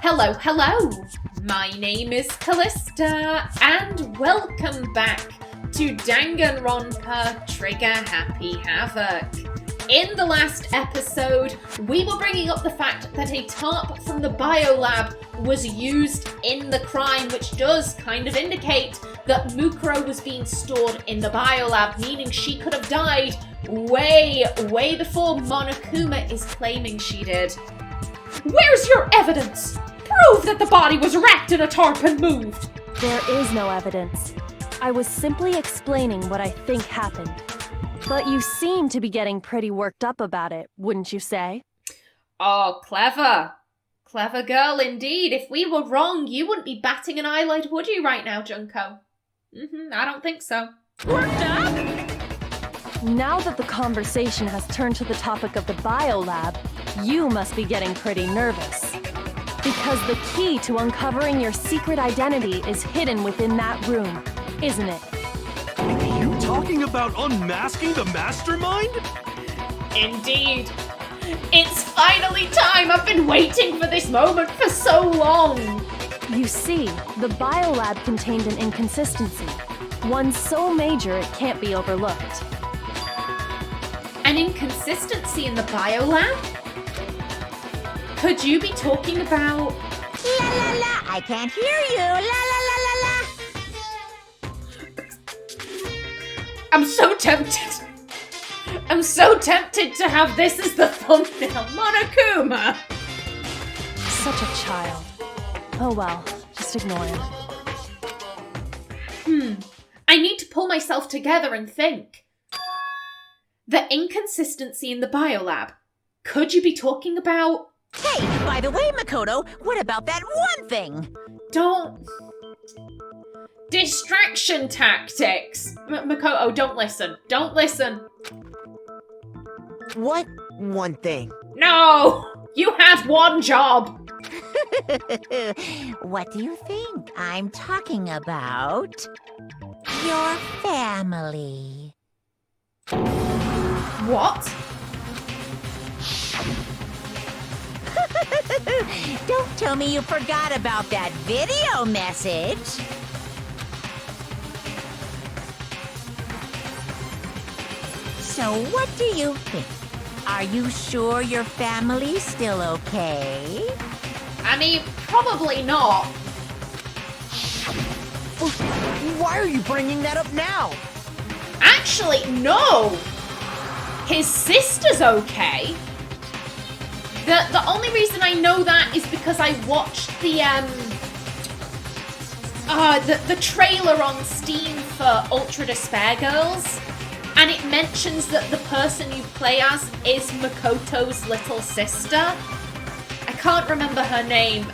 Hello! My name is Callista, and welcome back to Danganronpa Trigger Happy Havoc. In the last episode, we were bringing up the fact that a tarp from the biolab was used in the crime, which does kind of indicate that Mukuro was being stored in the biolab, meaning she could have died way before Monokuma is claiming she did. Where's your evidence? Prove that the body was wrapped in a tarp and moved! There is no evidence. I was simply explaining what I think happened. But you seem to be getting pretty worked up about it, wouldn't you say? Oh, clever. Clever girl indeed. If we were wrong, you wouldn't be batting an eyelid, would you, right now, Junko? I don't think so. Worked up? Now that the conversation has turned to the topic of the biolab, you must be getting pretty nervous. Because the key to uncovering your secret identity is hidden within that room, isn't it? Are you talking about unmasking the mastermind? Indeed. It's finally time! I've been waiting for this moment for so long! You see, the biolab contained an inconsistency. One so major it can't be overlooked. An inconsistency in the biolab? Could you be talking about... La la la, I can't hear you, la la la la la. I'm so tempted. I'm so tempted to have this as the thumbnail. Monokuma! Such a child. Oh well, just ignore him. I need to pull myself together and think. The inconsistency in the biolab. Could you be talking about... Hey, by the way, Makoto, what about that one thing? Don't... Distraction tactics! Makoto, don't listen. Don't listen. What one thing? No! You had one job! What do you think I'm talking about? Your family. What? Don't tell me you forgot about that video message. So what do you think? Are you sure your family's still okay? I mean, probably not. Why are you bringing that up now? Actually, no! His sister's okay. The only reason I know that is because I watched the trailer on Steam for Ultra Despair Girls, and it mentions that the person you play as is Makoto's little sister. I can't remember her name.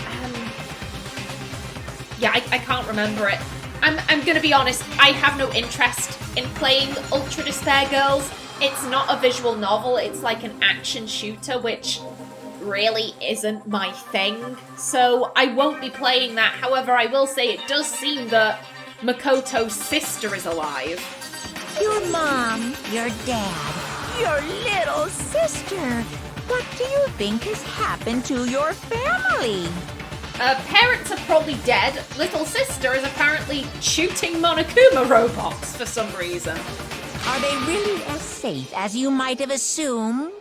I can't remember it. I'm gonna be honest, I have no interest in playing Ultra Despair Girls. It's not a visual novel, it's like an action shooter, which really isn't my thing. So I won't be playing that. However, I will say it does seem that Makoto's sister is alive. Your mom, your dad, your little sister. What do you think has happened to your family? Parents are probably dead. Little sister is apparently shooting Monokuma robots for some reason. Are they really as safe as you might have assumed?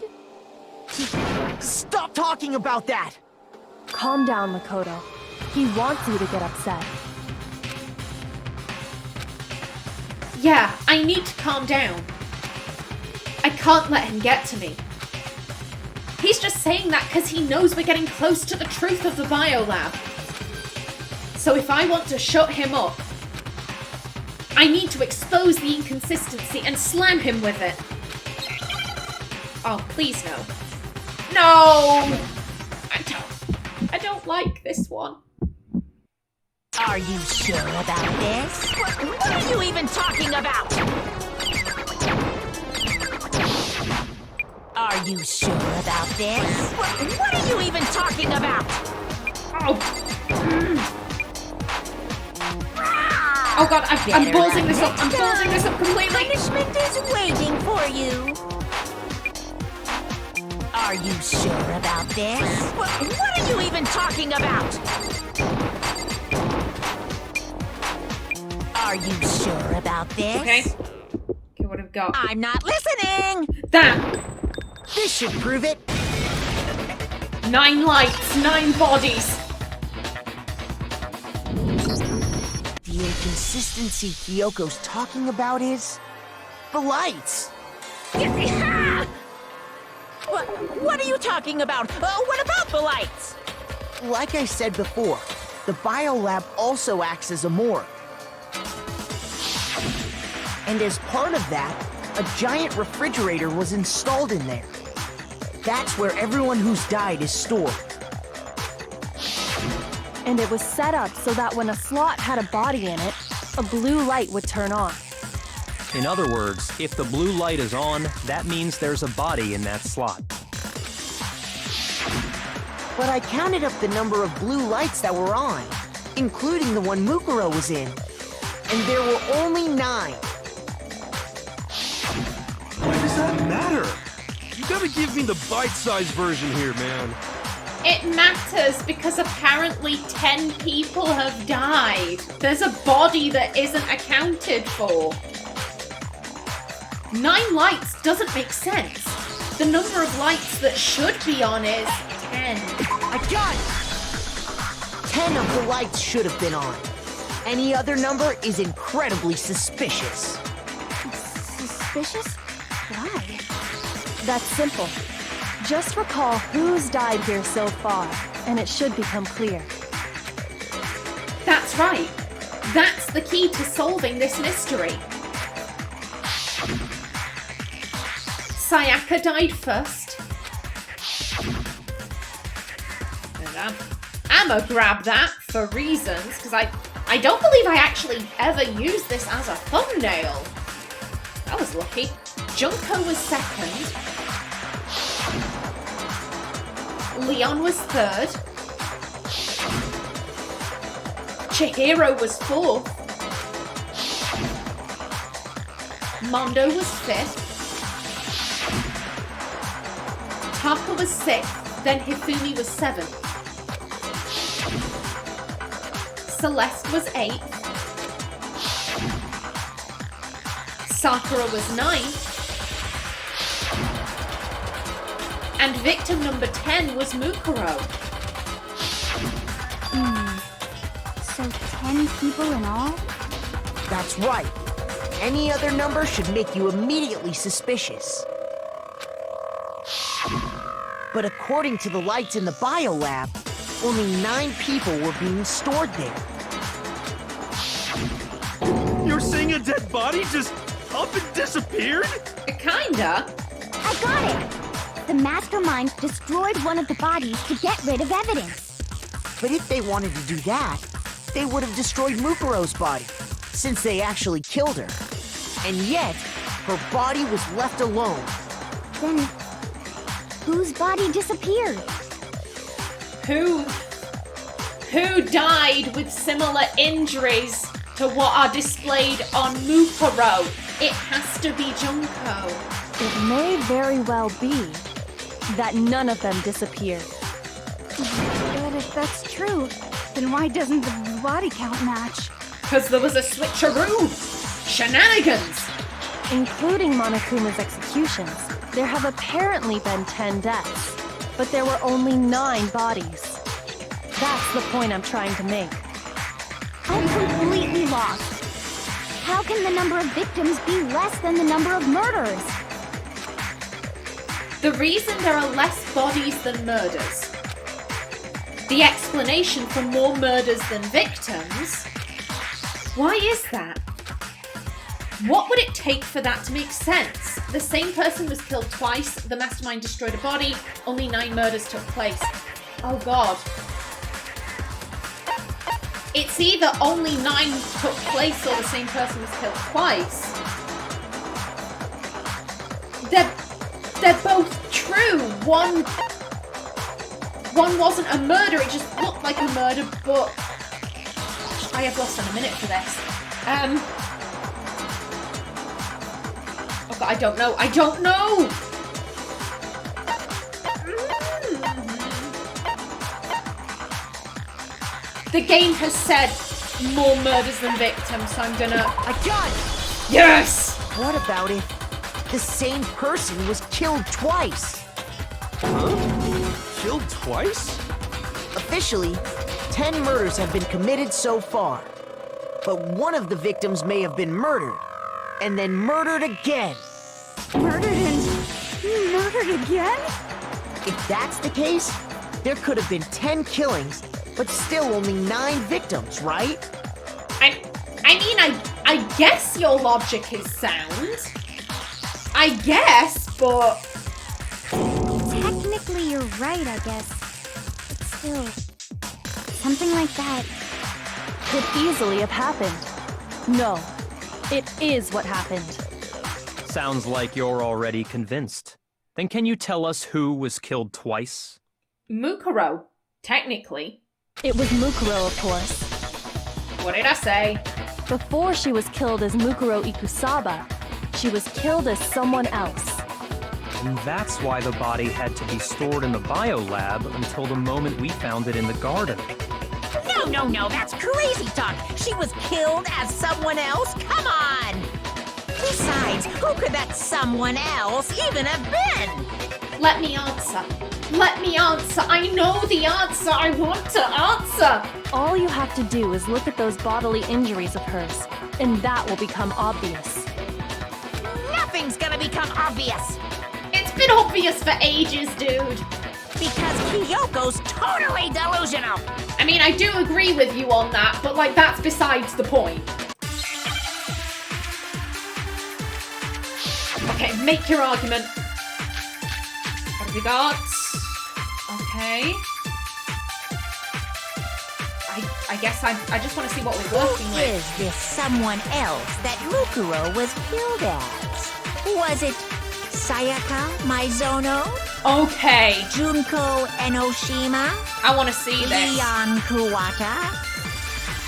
Stop talking about that! Calm down, Makoto. He wants you to get upset. Yeah, I need to calm down. I can't let him get to me. He's just saying that because he knows we're getting close to the truth of the biolab. So if I want to shut him up, I need to expose the inconsistency and slam him with it. Oh, please no. No! I don't like this one. Are you sure about this? What are you even talking about? Are you sure about this? What are you even talking about? Oh. Oh god, I'm ballsing this up. I'm ballsing this up completely. Punishment is waiting for you. Are you sure about this? What are you even talking about? Are you sure about this? Okay. Okay, what have we got? I'm not listening! That! This should prove it. 9 lights, 9 bodies. The inconsistency Kyoko's talking about is the lights. What are you talking about? What about the lights? Like I said before, the biolab also acts as a morgue. And as part of that, a giant refrigerator was installed in there. That's where everyone who's died is stored. And it was set up so that when a slot had a body in it, a blue light would turn on. In other words, if the blue light is on, that means there's a body in that slot. But I counted up the number of blue lights that were on, including the one Mukuro was in, and there were only 9. Why does that matter? You gotta give me the bite-sized version here, man. It matters because apparently 10 people have died. There's a body that isn't accounted for. 9 lights doesn't make sense. The number of lights that should be on is 10. I got it! 10 of the lights should have been on. Any other number is incredibly suspicious. Suspicious? Why? That's simple. Just recall who's died here so far, and it should become clear. That's right. That's the key to solving this mystery. Sayaka died first. And I'ma grab that for reasons, because I don't believe I actually ever used this as a thumbnail. I was lucky. Junko was second. Leon was third. Chihiro was fourth. Mondo was fifth. Taka was sixth, then Hifumi was seventh. Celeste was eighth. Sakura was ninth. And victim number 10 was Mukuro. So 10 people in all? That's right. Any other number should make you immediately suspicious. But according to the lights in the biolab, only 9 people were being stored there. You're saying a dead body just up and disappeared? Kinda. I got it! The mastermind destroyed one of the bodies to get rid of evidence. But if they wanted to do that, they would have destroyed Mukuro's body, since they actually killed her. And yet, her body was left alone. Then, whose body disappeared? Who died with similar injuries to what are displayed on Mukuro? It has to be Junko. It may very well be that none of them disappeared. But if that's true, then why doesn't the body count match? Because there was a switcheroo. Shenanigans. Including Monokuma's executions, there have apparently been 10 deaths, but there were only 9 bodies. That's the point I'm trying to make. I'm completely lost. How can the number of victims be less than the number of murders? The reason there are less bodies than murders. The explanation for more murders than victims. Why is that? What would it take for that to make sense? The same person was killed twice, the mastermind destroyed a body, only 9 murders took place. Oh god. It's either only 9 took place or the same person was killed twice. They're both true. One wasn't a murder, it just looked like a murder, but I have less than a minute for this. Oh god, I don't know. The game has said more murders than victims, so I'm gonna... I got it! Yes! What about if the same person was killed twice? Huh? Killed twice? Officially, 10 murders have been committed so far. But one of the victims may have been murdered, and then murdered again. Murdered and murdered again? If that's the case, there could have been 10 killings, but still only 9 victims, right? I mean, I guess your logic is sound. I guess, but... Technically, you're right, I guess. But still, something like that. Could easily have happened. No, it is what happened. Sounds like you're already convinced. Then can you tell us who was killed twice? Mukuro, technically. It was Mukuro, of course. What did I say? Before she was killed as Mukuro Ikusaba, she was killed as someone else. And that's why the body had to be stored in the biolab until the moment we found it in the garden. No, that's crazy talk. She was killed as someone else? Come on! Besides, who could that someone else even have been? Let me answer. Let me answer. I know the answer. I want to answer. All you have to do is look at those bodily injuries of hers, and that will become obvious. Nothing's gonna become obvious. It's been obvious for ages, dude. Because Kyoko's totally delusional. I mean, I do agree with you on that, but, like, that's besides the point. Okay, make your argument. What have we got? Okay. I guess I just want to see what we're working Who with. is this someone else that Mukuro was killed as? Was it Sayaka Maizono? Okay, Junko Enoshima? I want to see this. Leon Kuwata?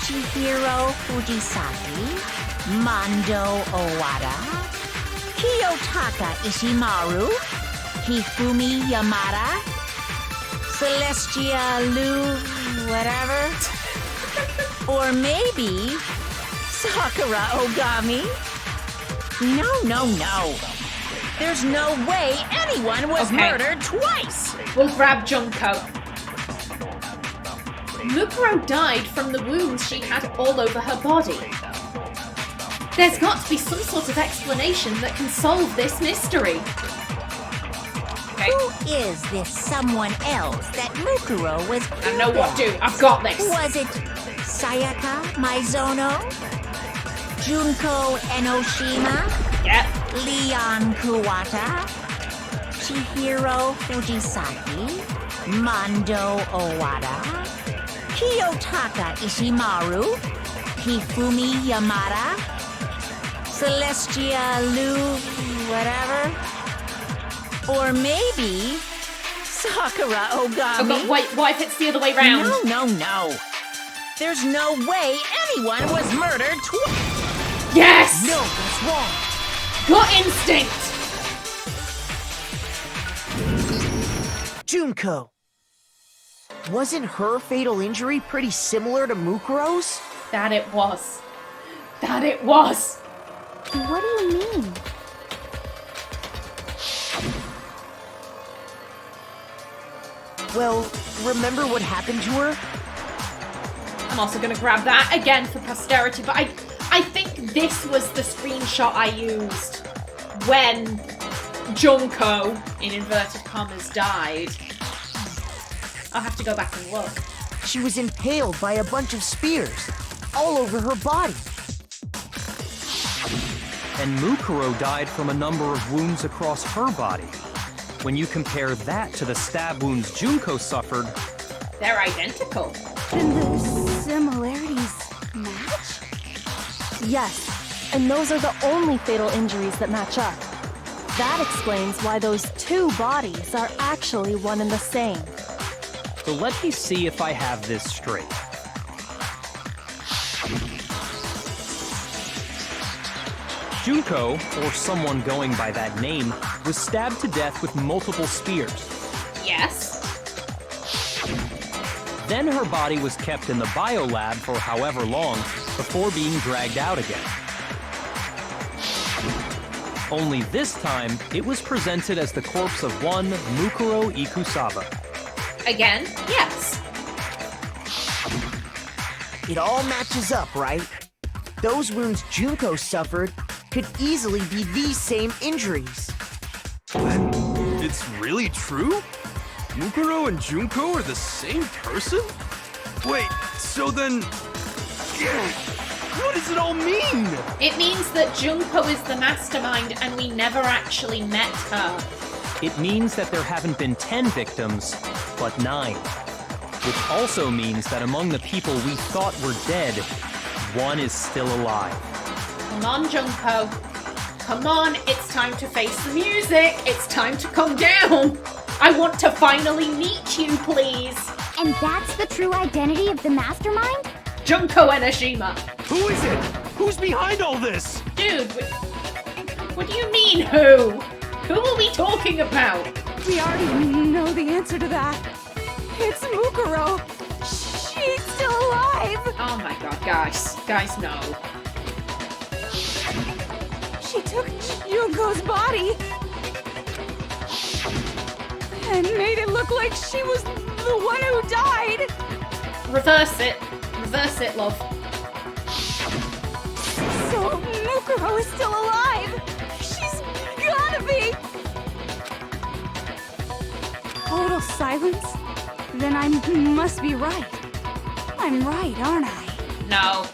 Chihiro Fujisaki? Mondo Owada? Kiyotaka Ishimaru? Hifumi Yamada? Celestia Lu... whatever? Or maybe... Sakura Ogami? No. There's no way anyone was Okay. murdered twice! We'll grab Junko. Mukuro died from the wounds she had all over her body. There's got to be some sort of explanation that can solve this mystery. Okay, Who is this someone else that Mukuro was killed I know what as? to do. I've got this. Was it Sayaka Maizono? Junko Enoshima? Yep. Leon Kuwata? Chihiro Fujisaki? Mondo Owada? Kiyotaka Ishimaru? Hifumi Yamada? Celestia Lu... whatever? Or maybe... Sakura Ogami? Oh, but wait, what if it's the other way round? No. There's no way anyone was murdered twice. Yes! No, that's wrong. Gut instinct! Junko. Wasn't her fatal injury pretty similar to Mukuro's? That it was. That it was! What do you mean? Well, remember what happened to her? I'm also gonna grab that again for posterity, but I think this was the screenshot I used when Junko, in inverted commas, died. I'll have to go back and look. She was impaled by a bunch of spears, all over her body. And Mukuro died from a number of wounds across her body. When you compare that to the stab wounds Junko suffered, They're identical. Then the similarities match? Yes, and those are the only fatal injuries that match up. That explains why those two bodies are actually one and the same. so let me see if I have this straight. Junko, or someone going by that name, was stabbed to death with multiple spears. Yes. Then her body was kept in the biolab for however long before being dragged out again. Only this time, it was presented as the corpse of one Mukuro Ikusaba. Again, yes. It all matches up, right? Those wounds Junko suffered could easily be these same injuries. It's really true? Mukuro and Junko are the same person? Wait, so then... What does it all mean? It means that Junko is the mastermind and we never actually met her. It means that there haven't been 10 victims, but 9. Which also means that among the people we thought were dead, one is still alive. Come on, Junko. Come on, it's time to face the music. It's time to come down. I want to finally meet you, please. And that's the true identity of the mastermind? Junko Enoshima. Who is it? Who's behind all this? Dude, what do you mean, who? Who are we talking about? We already know the answer to that. It's Mukuro. She's still alive. Oh my god, guys. Guys, no. She took Junko's body and made it look like she was the one who died. Reverse it. Reverse it, love. So Mukuro is still alive. She's gotta be. Total silence? Then I must be right. I'm right, aren't I? No.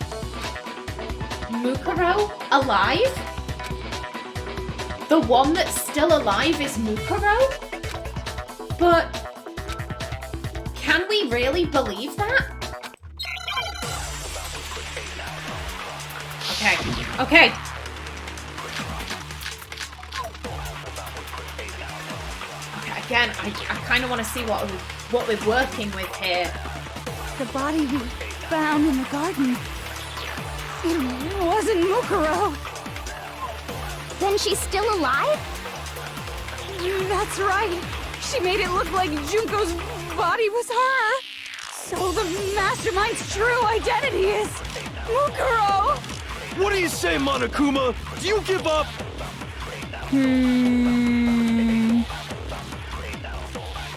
Mukuro alive? The one that's still alive is Mukuro? But can we really believe that? Okay, okay. Okay, again, I kind of want to see what we're working with here. The body we found in the garden. It wasn't Mukuro. Then she's still alive? That's right. She made it look like Junko's body was her. So the mastermind's true identity is Mukuro. What do you say, Monokuma? Do you give up?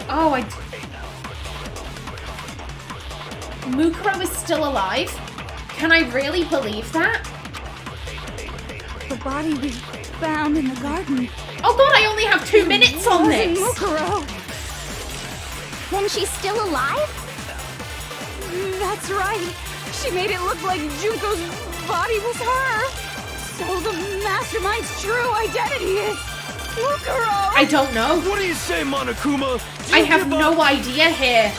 Oh, Mukuro is still alive? Can I really believe that? The body we found in the garden. Oh god, I only have 2 minutes on Wasn't this! Mukuro. Then she's still alive? That's right. She made it look like Junko's body was her. So the mastermind's true identity is Mukuro. I don't know. What do you say, Monokuma? Do I you have give no up? idea here.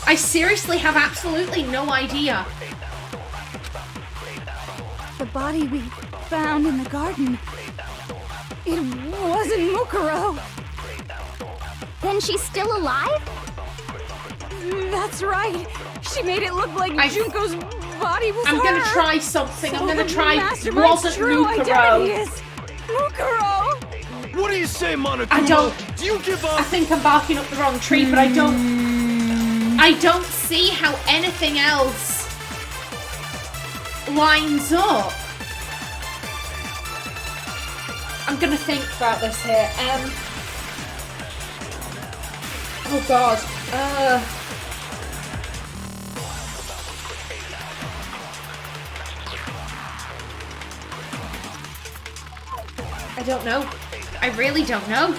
I seriously have absolutely no idea. The body we found in the garden. It wasn't Mukuro. Then she's still alive? That's right. She made it look like Junko's body was I'm her. gonna try something. I'm So gonna the try mastermind's wasn't true identity Mukuro. is Mukuro. What do you say, Monokuma? I don't- Do you give I up? think I'm barking up the wrong tree, but I don't see how anything else lines up. I'm gonna think about this here. Oh god. I don't know. I really don't know.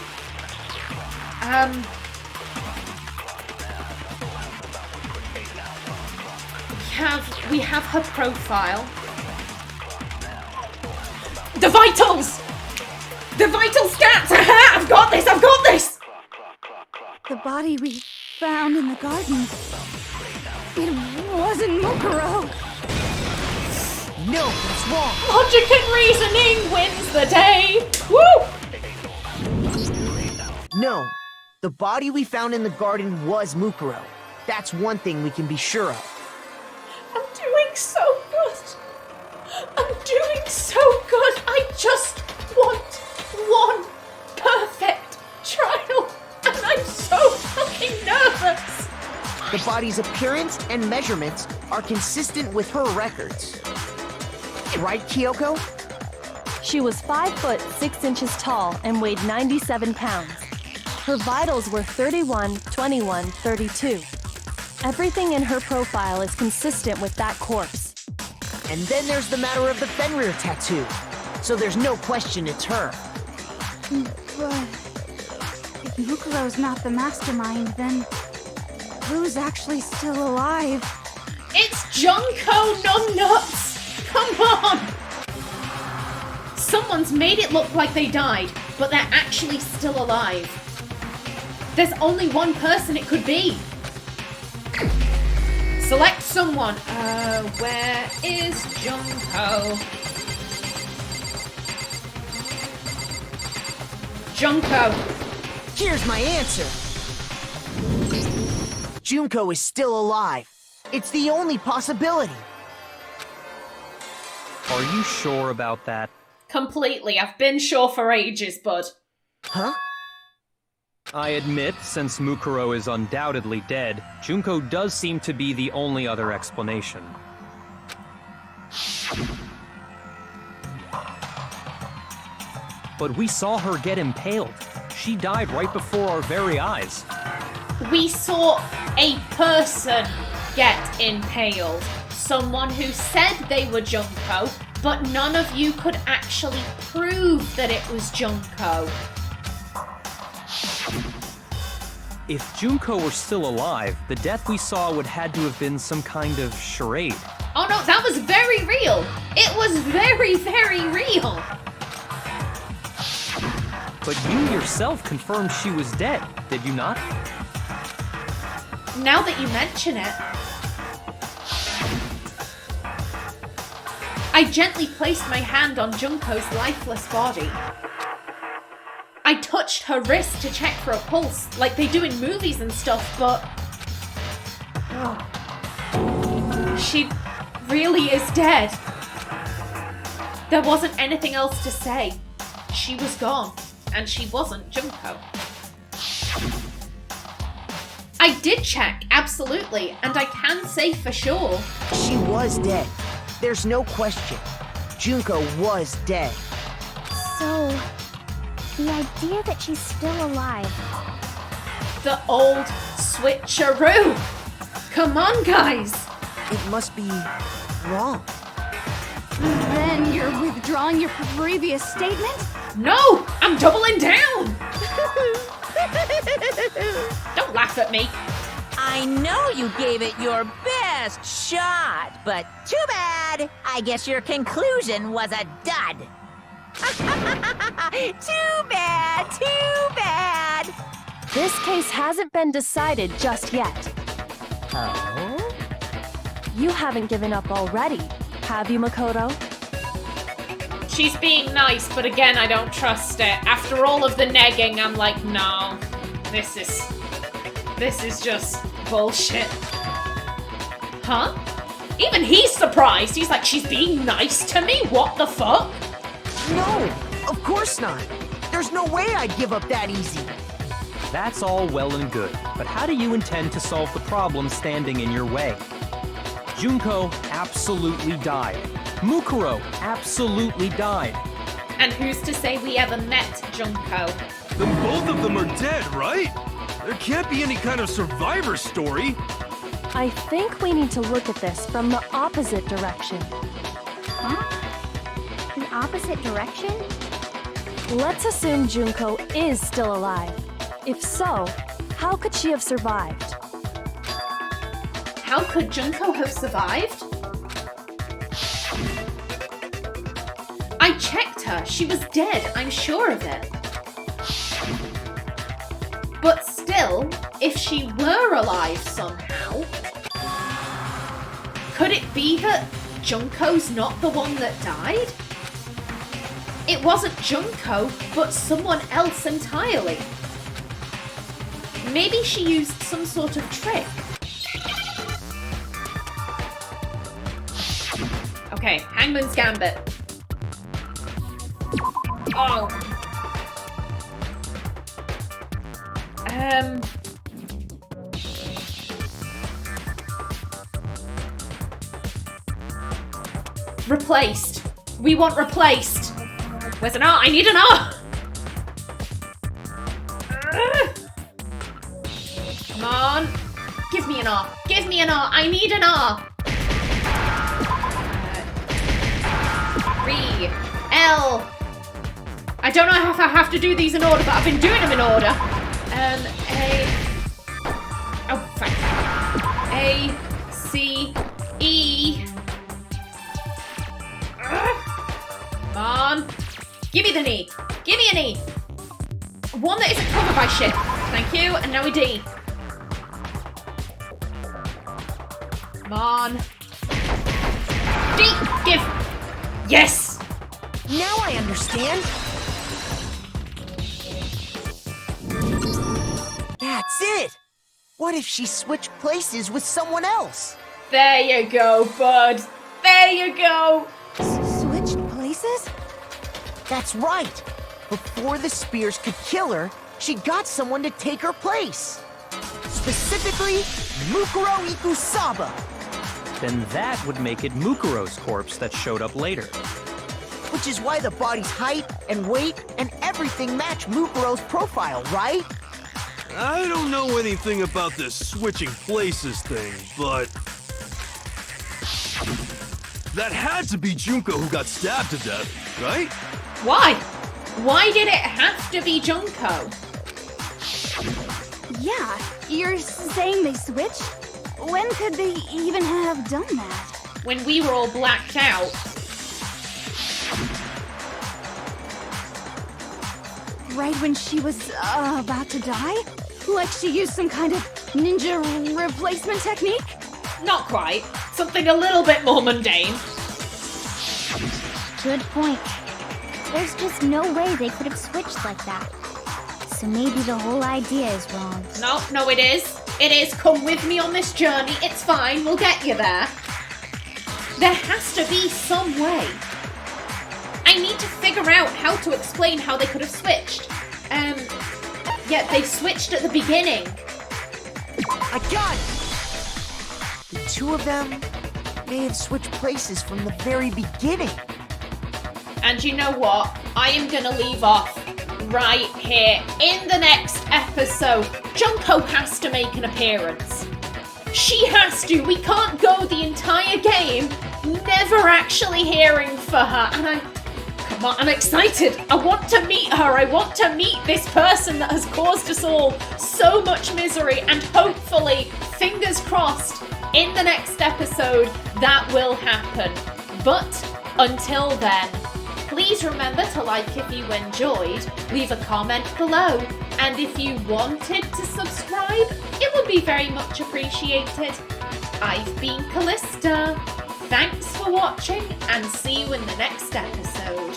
We have her profile. The vitals! The vital stats! Aha! I've got this! I've got this! The body we found in the garden. It wasn't Mukuro. No, that's wrong. Logic and reasoning wins the day! Woo! No, the body we found in the garden was Mukuro. That's one thing we can be sure of. I'm doing so good. I'm doing so good. I just want one perfect trial. And I'm so fucking nervous. nervous. The body's appearance and measurements are consistent with her records. Right, Kyoko? She was 5 foot 6 inches tall and weighed 97 pounds. Her vitals were 31, 21, 32. Everything in her profile is consistent with that corpse. And then there's the matter of the Fenrir tattoo. So there's no question it's her. But if Mukuro's not the mastermind, then who's actually still alive? It's Junko Numbnuts! Come on! Someone's made it look like they died, but they're actually still alive. There's only one person it could be. Select someone. Where is Junko? Junko. Here's my answer. Junko is still alive. It's the only possibility. Are you sure about that? Completely. I've been sure for ages, bud. Huh? I admit, since Mukuro is undoubtedly dead, Junko does seem to be the only other explanation. But we saw her get impaled. She died right before our very eyes. We saw a person get impaled. Someone who said they were Junko, but none of you could actually prove that it was Junko. If Junko were still alive, the death we saw would had to have been some kind of charade. Oh no, that was very real. It was very, very real. But you yourself confirmed she was dead, did you not? Now that you mention it, I gently placed my hand on Junko's lifeless body. I touched her wrist to check for a pulse, like they do in movies and stuff, but... Oh. She really is dead. There wasn't anything else to say. She was gone, and she wasn't Junko. I did check, absolutely, and I can say for sure. She was dead. There's no question. Junko was dead. So, the idea that she's still alive. The old switcheroo! Come on, guys! It must be wrong. Then you're withdrawing your previous statement? No! I'm doubling down! Don't laugh at me. I know you gave it your best shot, but too bad. I guess your conclusion was a dud. Too bad, too bad. This case hasn't been decided just yet. Oh? You haven't given up already, have you, Makoto? She's being nice, but again, I don't trust it. After all of the negging, I'm like, no. This is just bullshit. Huh? Even he's surprised. He's like, she's being nice to me? What the fuck? No, of course not. There's no way I'd give up that easy. That's all well and good, but how do you intend to solve the problem standing in your way? Junko absolutely died. Mukuro absolutely died. And who's to say we ever met Junko? Then both of them are dead, right? There can't be any kind of survivor story. I think we need to look at this from the opposite direction. Huh? The opposite direction? Let's assume Junko is still alive. If so, how could she have survived? How could Junko have survived? I checked her. She was dead. I'm sure of it. But still, if she were alive somehow, could it be that Junko's not the one that died? It wasn't Junko, but someone else entirely. Maybe she used some sort of trick. Okay, Hangman's Gambit. Oh. Replaced. We want replaced. Where's an R? I need an R! Come on. Give me an R. Give me an R. I need an R. 3. L. I don't know if I have to do these in order, but I've been doing them in order. A. Oh, fine. A. C. E. Come on. Give me the knee. Give me an E. One that isn't covered by shit. Thank you. And now a D. Come on. D. Give. Yes. Now I understand. That's it. What if she switched places with someone else? There you go, bud. There you go. Switched places? That's right. Before the spears could kill her, she got someone to take her place. Specifically, Mukuro Ikusaba. Then that would make it Mukuro's corpse that showed up later. Which is why the body's height and weight and everything match Mukuro's profile, right? I don't know anything about this switching places thing, but... that had to be Junko who got stabbed to death, right? Why? Why did it have to be Junko? Yeah, you're saying they switched? When could they even have done that? When we were all blacked out. Right when she was about to die? Like she used some kind of ninja replacement technique? Not quite. Something a little bit more mundane. Good point. There's just no way they could have switched like that. So maybe the whole idea is wrong. No, it is. It is. Come with me on this journey. It's fine. We'll get you there. There has to be some way. I need to figure out how to explain how they could have switched. Yeah, they switched at the beginning. I got it! The two of them may have switched places from the very beginning. And you know what? I am gonna leave off right here. In the next episode, Junko has to make an appearance. She has to. We can't go the entire game never actually hearing for her. And I'm excited. I want to meet her. I want to meet this person that has caused us all so much misery. And hopefully, fingers crossed, in the next episode, that will happen. But until then, please remember to like if you enjoyed, leave a comment below, and if you wanted to subscribe, it would be very much appreciated. I've been Kallista. Thanks for watching, and see you in the next episode.